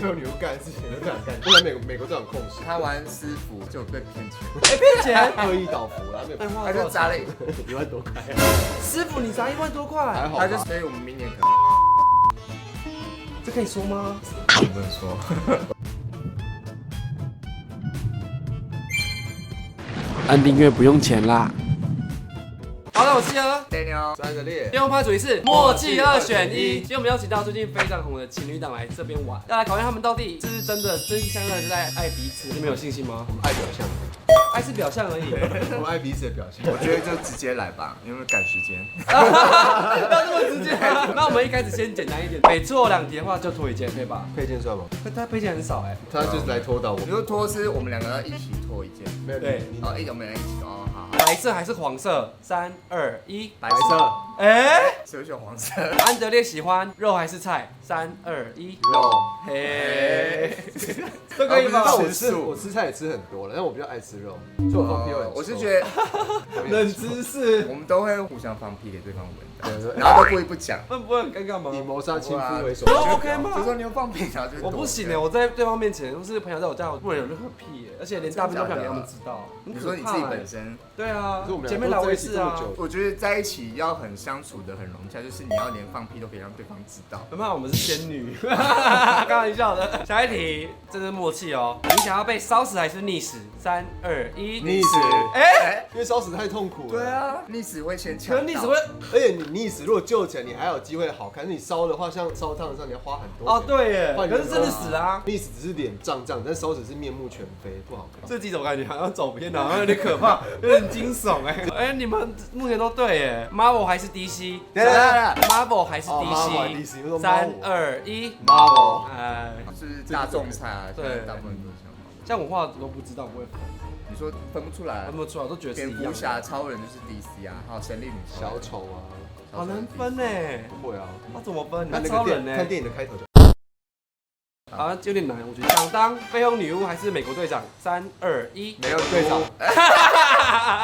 有女巫干的事情都这样干，就在美国这种控制。他玩私服就被骗钱，骗钱，恶意倒伏了，他就砸了1万多块。师傅你砸1万多块，还好吧？他就所以我们明年可能这可以说吗？不能说。按订阅不用钱啦。好了，我是哥。对妞，三个列，电话趴主题是默契2选1。今天我们邀请到最近非常红的情侣档来这边玩，要来考验他们到底是不是真的真心相爱的在爱彼此。你们有信心吗？我们爱表象，爱是表象而已，我们爱彼此的表现。我觉得就直接来吧，因为赶时间。要这么直接吗？那我们一开始先简单一点，每错2题的话就脱一件，可以吧？配件算吗？可他配件很少哎。他就是来拖到我你。说脱是我们2个要一起脱一件，没有对你哦，我们2人一起哦，好好。白色还是黄色？3、2、1，白白色哎，谁会选黄色？安德烈喜欢肉还是菜？3、2、1，肉。嘿，这可以吗？但我吃素我吃菜也吃很多了，但我比较爱吃肉，所以我放屁会很臭。我是觉得冷知识，我们都会互相放屁给对方闻对的，然后都故意不讲。那不会很尴尬吗？以谋杀亲夫为首。都 OK 吗？就说你有放屁，然后就我不行哎，我在对方面前，或是朋友在我家，我不能有任何屁耶，而且连大便都不想给他们知道。你说你自己本身，对啊可是我，们前面来我也是啊。我觉得在一起要很相处的很融洽，就是你要连放屁都可以让对方知道。没办法，我们是仙女，开玩笑的。下一题，这是默契哦。你想要被烧死还是溺死？3、2、1，溺死，哎，因为烧死太痛苦了。对，啊，溺死会先抢到。可是溺死会而且你溺死如果救起来，你还有机会好看。你烧的话，像烧烫伤，你要花很多。哦，对耶，换可是真的死啦。溺死只是脸胀胀，但烧死是面目全非，不好看。这几种感觉好像走偏了，好像有点可怕，有点惊悚哎。哎，你们目前都对耶，Marvel 还是 DC？ Marvel 还是 DC？ 3、2、1 Marvel，哎，是大众菜啊，对大部分都像。像我画都不知道，不会分，你说分不出来分，不出来，我都觉得是一样蝙蝠侠、的。超人就是 DC 啊，还有神力女超人小丑啊，好难分呢，不会啊。那怎么分？看那超人呢？个看电影的开头就。好像有点难，我觉得。想当绯红女巫还是美国队长？3、2、1，没有队长，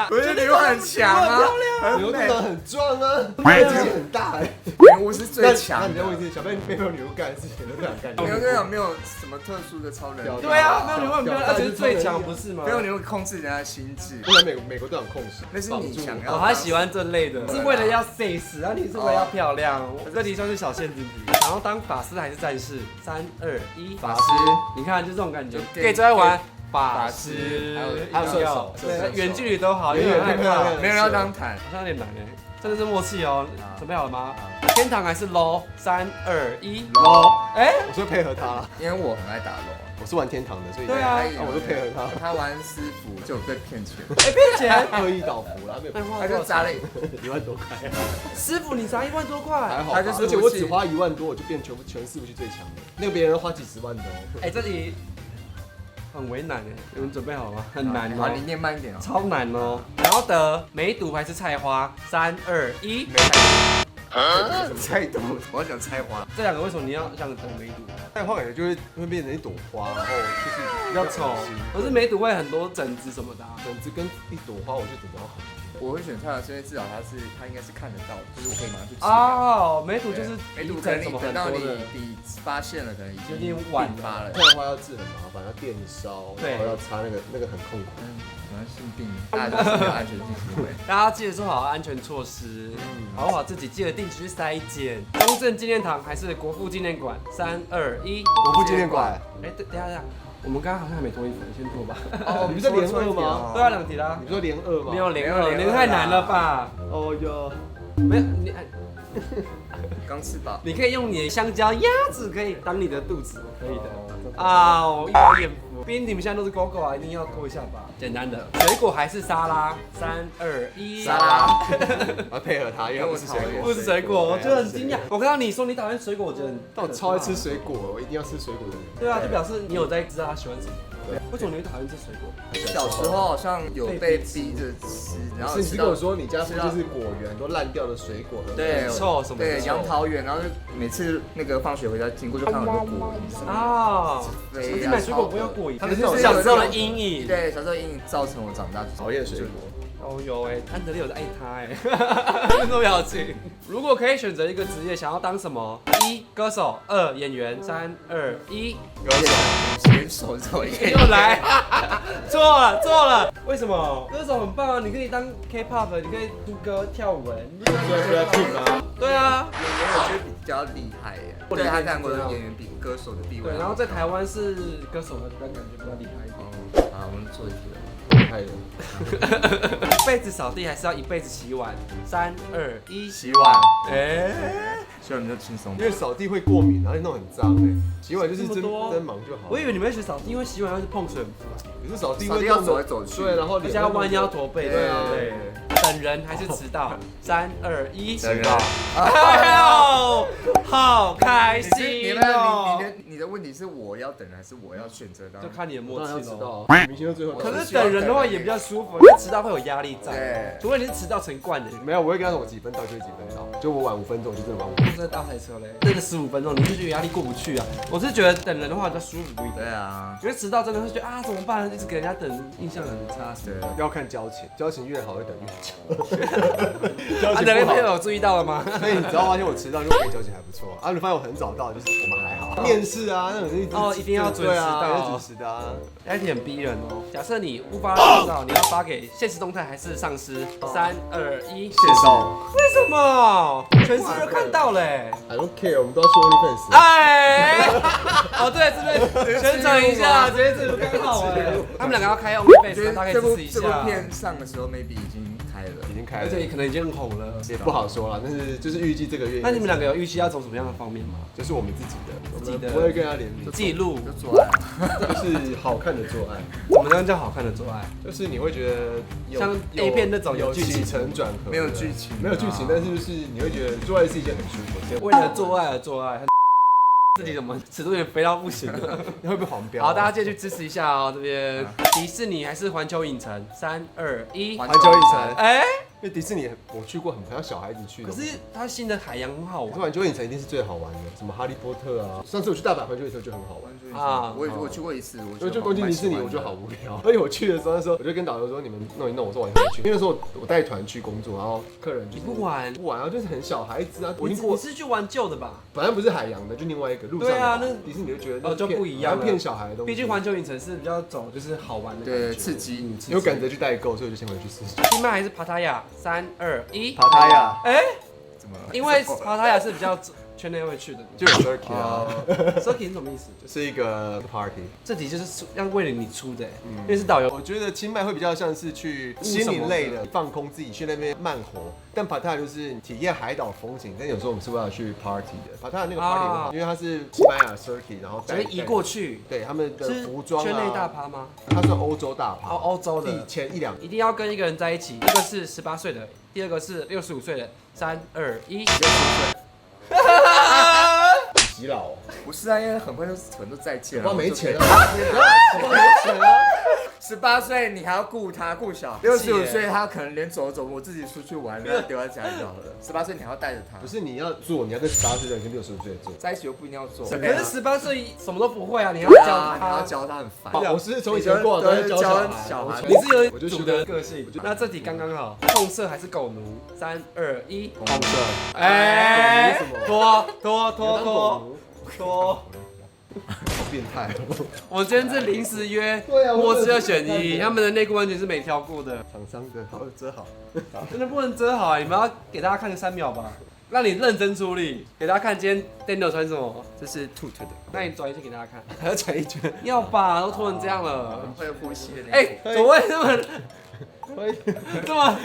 我觉得女巫很强啊，牛队长很壮啊，对力气很大哎。女巫是最强的。那你再问一次，小贝没有女巫干的事情都这样干。没有队长没有什么特殊的超能力。对啊，绯红女巫很漂亮，而且是最强，不是吗？没有女巫控制人家的心智，不然美国队长控制，那是你想要。哦，他喜欢这类的，是为了要 face， 啊，你是为了要漂亮。我这题算是小陷阱题。想要当法师还是战士？3、2、1，法师。你看，就这种感觉，就可以出来玩法师，师还有射手对，远距离都好，因为远很害怕。没有人要当坦。好像有点难哎，真的是默契哦。准备好了吗？天堂还是 low？3、2、1 low，哎，我是配合他啦，因为我很爱打楼。我是玩天堂的，所以对啊我就配合他。他玩私服就被骗钱，哎，骗钱，恶意倒伏了，他就砸了1万多块。师傅你砸1万多块，还好吧，他就是而且我只花1万多，我就变全四部曲最强的。那个别人花几十万的哦。哎，这题很为难哎，你们准备好了吗？很难好，哦你，念慢一点哦。超难哦。然后得梅毒还是菜花？3、2、1，没看。菜毒，我要讲菜花。这2个为什么你要想得梅毒？菜花感觉就会变成一朵花，然后就是比较丑，可是梅毒会很多疹子什么的啊。整只跟一朵花，我觉得比较好。我会选菜花，是因为至少他应该是看得到，就是我可以马上去治疗。哦，梅毒就是梅毒可能什么你等到很多的，你发现了，可能已经有点晚病发了。菜花要治很麻烦，要电烧，对然后要擦那个很痛苦。喜欢性病，大家就是没有安全性行为。大家记得做好安全措施，好好把自己记得定期去筛检。中正纪念堂还是国父纪念馆？3、2、1，国父纪念馆。哎，等一下，我们刚刚好像还没脱衣服，你先脱吧。哦，你不是连2吗？对啊，2题啦。你说连2吗？没有连2，连太难了吧？哦哟，没有你，刚吃饱。你可以用你的香蕉、鸭子可以当你的肚子，可以的。啊，我一把眼福。毕竟你们现在都是狗狗啊，一定要脱一下吧。简单的，水果还是沙拉？3、2、1，沙拉。我要配合他，因为我是水果。不是水果，我觉得很惊讶。我看到你说你讨厌水果，我觉得很，但我超爱吃水果，我一定要吃水果的人。对啊，就表示你有在知道他喜欢什么。对，为什么你会讨厌吃水果？小时候好像有被逼着吃，然后是你跟我说你家附近是果园，很多烂掉的水果，对臭什么的？对，杨桃园，然后就每次那个放学回家经过就看到很多果蝇什么啊，的。可是买水果不要过瘾，他们是小时候的阴影。对，小时候阴影造成我长大讨厌水果。哦有哎，安德烈有在爱他哎，那种表情。如果可以选择一个职业，想要当什么？一歌手，二演员，三二一，歌手，选手这一又来，错了，为什么？歌手很棒啊，你可以当 K-pop， 你可以出歌跳舞哎，不要 Blackpink 吗？对啊，演员我觉得比较厉害耶。对他看过的演员比歌手的地位。对，然后在台湾是歌手的感觉比较厉害一点。好，我们做一题了。太了，一辈子扫地还是要一辈子洗碗？三二一，洗碗。哎，希望你就轻松因。为扫地会过敏，然后弄很脏哎，洗碗就是真这么多真忙就好。我以为你们会学扫地，因为洗碗要是碰水很烦，可是扫地扫地要会弄得走来走去对，然后而且要弯腰驼背。对啊，对，等人还是迟到？三二一，等人哎呦，好开你心哦！你的问题是我要等人还是我要选择当？就看你的默当然要契喽。迟到，明星到最后。可是等人的话也比较舒服，因为迟到会有压力在。对除非你是迟到成惯的，没有，我会跟他说我几分到就是几分到，就我晚5分钟我就真的晚5分钟。这大赛车嘞，这个15分钟你就觉得压力过不去啊。我是觉得等人的话比较舒服一对点，啊，因为迟到真的会觉得啊怎么办，一直给人家等，印象很差。对。要看交情，交情越好会等越久。交啊，情不好，等位朋友有注意到了吗？所以你只要发现我迟到，就我交情还不错。啊，你发现我很早到，就是我们还好。面试啊，那种是一定要准时到对啊，要准时的啊。那一点很逼人哦。假设你无法做到，你要发给现实动态还是上司？三二一，谢到为什么？全世界都看到嘞。 ，I don't care，我们都要去 OnlyFans。哎，哦对，这边宣传一下，今天这个刚好哎，他们两个要开 OnlyFans，大家可以支持一这部下。片上的时候 maybe 已经开了。已经开了，而且可能已经很红了。也不好说了，但是就是预计这个月。那你们两个有预期要走什么样的方面吗？就是我们自己的，自己的我们不会跟他联名，记录，就做爱啊。就是好看的做爱，怎么样叫好看的做爱？就是你会觉得有像 A 片那种有有剧情起承转合，没有剧情啊没有剧情，但是就是你会觉得做爱是一件很舒服的事。为了做爱而做爱，自己怎么尺度有点肥到不行了？你会不会黄标？好，大家继续支持一下哦，这边迪士尼还是环球影城？三二一，环球影城，哎，因为迪士尼我去过，很像小孩子去的。可是它新的海洋很好玩可是环球影城一定是最好玩的，什么哈利波特啊。上次我去大阪环球影城就很好玩。啊我去过一次，我所以就东京迪士尼，我觉得好无聊。而且我去的时候，那时候我就跟导游说：“你们弄一弄。”我说：“晚上去。”因为那时候我带团去工作，然后客人就是你不玩，不玩，然后就是很小孩子啊。我已经你过，是去玩旧的吧？反正不是海洋的，就另外一个路上的。对啊那迪士尼就觉得哦就不一样了骗小孩的东西。毕竟环球影城是比较走就是好玩的感觉，对刺激。有赶着去代购，所以我就先回去试试。清迈还是帕塔亚？三二一，爬塔呀，哎，怎么了？因为帕塔亚是比较圈内会去的，就有 circuit 啊， circuit 是什么意思？就是一个 party。这题就是要为了你出的，嗯因为是导游。我觉得清迈会比较像是去心灵类的，放空自己，去那边慢活。但帕塔就是体验海岛风情，但有时候我们是为了去 party 的。帕塔那个 party 文化，因为它是西班牙 circuit， 然后直接移过去，对他们的是服装啊，圈内大趴吗？它算欧洲大趴，欧洲的，前1-2一定要跟一个人在一起，一个是18岁的，第二个是65岁的。3、2、1，洗脑，不是啊，因为很多都再见了。我没钱啊，啊，我没钱啊。 18岁你还要顾他顾小孩，65岁他可能连走都走不，我自己出去玩，然后丢在家里就好了。18岁你还要带着他，不是你要做，你要跟18岁的人跟65岁的做。在一起又不一定要做。可是18岁什么都不会啊，你要对教啊，你要他。教他很烦。我是从以前过往都在教小孩，你是有我就主的个性，那这题刚刚好。控色还是狗奴？3、2、1，红色，哎，狗拖，好变态。我们今天是临时约，对啊末次2选1，他们的内裤完全是没挑过的，厂商的好遮好，真的不能遮好啊！你们要给大家看个3秒吧，让你认真处理，给大家看今天 Daniel 穿什么。这是兔兔的，那你转一圈给大家看，还要转一圈。要吧？都脱成这样了。会呼吸的那种。哎，怎么会这么这么？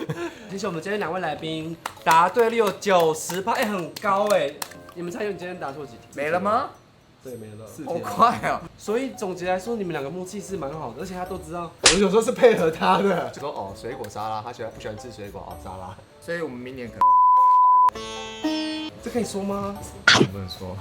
谢谢我们今天2位来宾，答对率有90%，哎，很高哎。你们猜你今天答错几题？没了吗？对，没了。好快哦！所以总结来说，你们两个默契是蛮好的，而且他都知道。我有时候是配合他的，就说哦，水果沙拉，他不喜欢吃水果哦，沙拉。所以我们明年可这可以说吗？能不能说。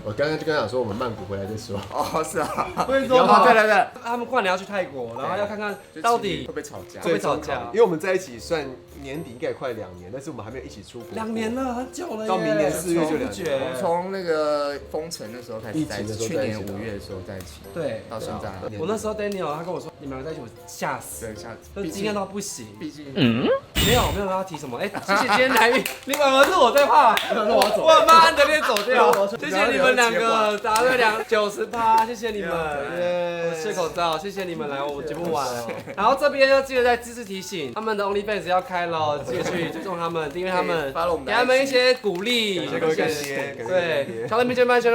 我刚刚就跟他讲说，我们曼谷回来再说。哦，是啊。会说吗？对对对，他们过年要去泰国，然后要看看到底会不会吵架？会不会吵架因为我们在一起算年底应该也快2年，但是我们还没有一起出国。2年了，很久了耶。到明年4月就2年我们从那个封城的时候开始在一起，去年5月的时候在一起，对，到现在。我那时候 Daniel 他跟我说你们两个在一起，我吓死，对，下就惊讶到不行。毕竟没有跟他提什么，哎，谢谢今天来宾，你反而是我在怕，我很怕安德烈走掉，谢谢你们2个答对90%，谢谢你们，我吃口罩，谢谢你们来我节目玩。然后这边要记得再支持提醒，他们的 OnlyFans 要开了，记得去追踪他们，订阅他们，给他们一些鼓励，感谢，对，小人民见麦，前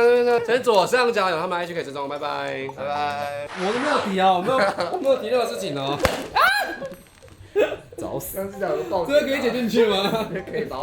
左上角有他们 IG 可以追踪，拜拜，拜拜。我都没有提啊，我没有提任何事情哦。找死，刚是讲爆，这个可以剪进去吗？可以把。